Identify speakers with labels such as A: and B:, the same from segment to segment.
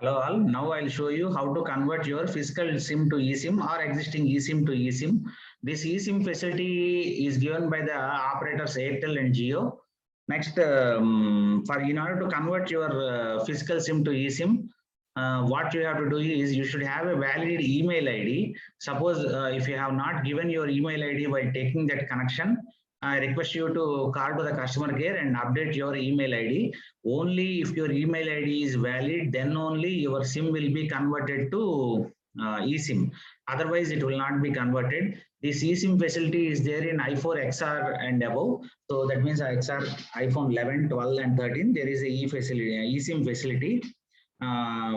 A: Hello all. Now I'll show you how to convert your physical SIM to eSIM or existing eSIM to eSIM. This eSIM facility is given by the operators Airtel and Jio. Next, in order to convert your physical SIM to eSIM, what you have to do is you should have a valid email ID. Suppose if you have not given your email ID while taking that connection, I request you to call to the customer care and update your email ID. Only if your email ID is valid, then only your SIM will be converted to eSIM. Otherwise, it will not be converted. This eSIM facility is there in i4 XR and above. So that means XR, iPhone 11, 12, and 13. There is a eSIM facility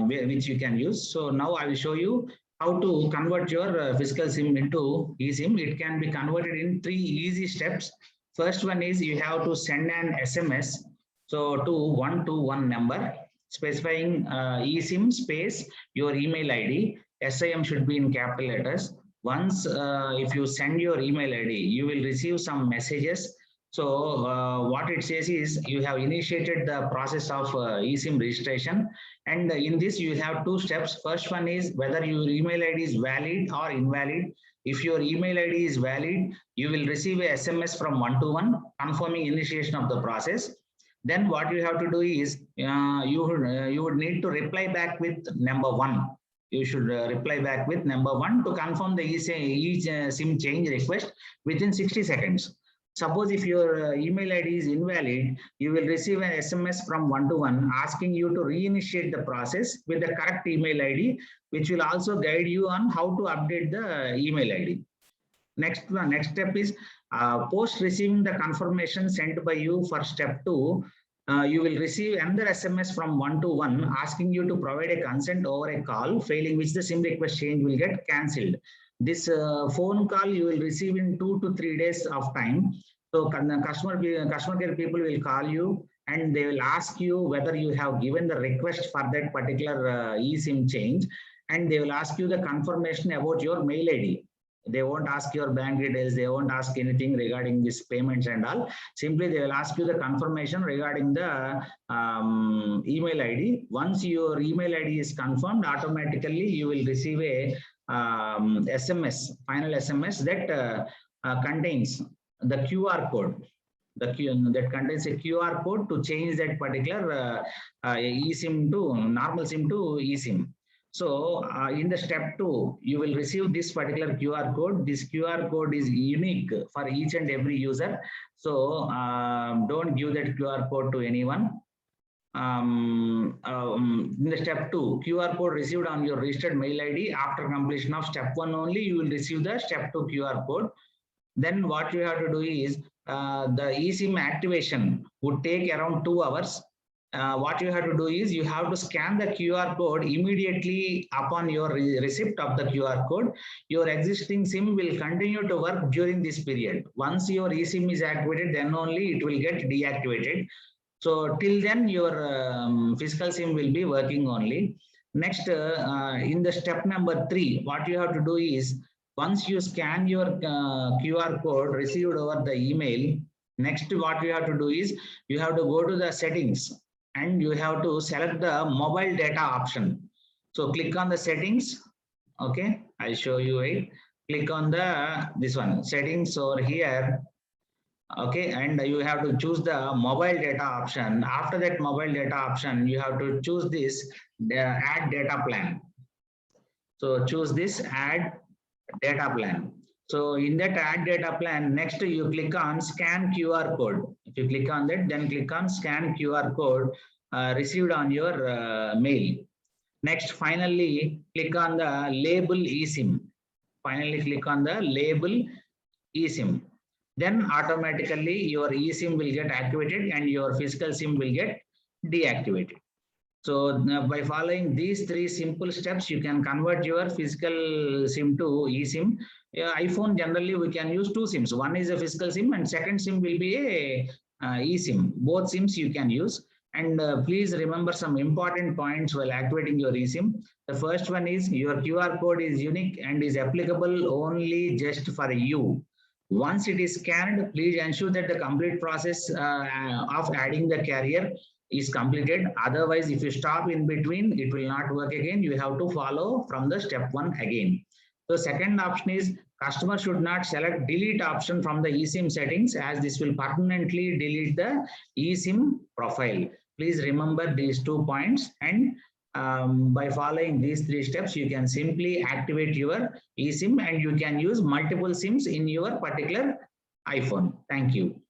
A: which you can use. So now I will show you how to convert your physical SIM into eSIM. It can be converted in 3 easy steps. First one is you have to send an SMS to 121 number specifying eSIM space your email ID. SIM should be in capital letters. Once if you send your email ID, you will receive some messages. So what it says is you have initiated the process of eSIM registration, and in this you have 2 steps. First one is whether your email ID is valid or invalid. If your email ID is valid, you will receive a SMS from 121 confirming initiation of the process. Then what you have to do is you would need to reply back with number 1. You should reply back with number 1 to confirm the eSIM change request within 60 seconds. Suppose if your email ID is invalid, you will receive an SMS from 121 asking you to reinitiate the process with the correct email ID, which will also guide you on how to update the email ID. Next step is post receiving the confirmation sent by you for step 2, you will receive another SMS from 121 asking you to provide a consent over a call, failing which the SIM request change will get cancelled. This phone call you will receive in 2 to 3 days of time. So customer care people will call you and they will ask you whether you have given the request for that particular eSIM change, and they will ask you the confirmation about your mail ID. They won't ask your bank details. They won't ask anything regarding this payments and all. Simply, they will ask you the confirmation regarding the email ID. Once your email ID is confirmed, automatically you will receive a SMS, final SMS that contains the QR code. That contains a QR code to change that particular eSIM to normal SIM to eSIM. So in the step 2, you will receive this particular QR code. This QR code is unique for each and every user. So don't give that QR code to anyone. In the step 2, QR code received on your registered mail ID. After completion of step 1 only, you will receive the step 2 QR code. Then what you have to do is the eSIM activation would take around 2 hours. What you have to do is you have to scan the QR code immediately upon your receipt of the QR code. Your existing SIM will continue to work during this period. Once your eSIM is activated, then only it will get deactivated. So till then your physical SIM will be working only. Next, in the step number 3, what you have to do is once you scan your QR code received over the email, next what you have to do is you have to go to the settings and you have to select the mobile data option. So click on the settings. Okay, I'll show you it. Click on this one, settings over here. Okay, and you have to choose the mobile data option. After that mobile data option, you have to choose this add data plan. So choose this add data plan. So in that add data plan, next you click on scan QR code. If you click on that, then click on scan QR code received on your mail. Next, finally, click on the label eSIM. Finally, click on the label eSIM. Then automatically your eSIM will get activated and your physical SIM will get deactivated. So by following these 3 simple steps, you can convert your physical SIM to eSIM. iPhone generally we can use 2 SIMs. One is a physical SIM and second SIM will be a eSIM. Both SIMs you can use. And please remember some important points while activating your eSIM. The first one is your QR code is unique and is applicable only just for you. Once it is scanned, please ensure that the complete process of adding the carrier is completed. Otherwise, if you stop in between, it will not work again. You have to follow from the step 1 again. So second option is customer should not select delete option from the eSIM settings, as this will permanently delete the eSIM profile. Please remember these 2 points, and by following these 3 steps, you can simply activate your eSIM and you can use multiple SIMs in your particular iPhone. Thank you.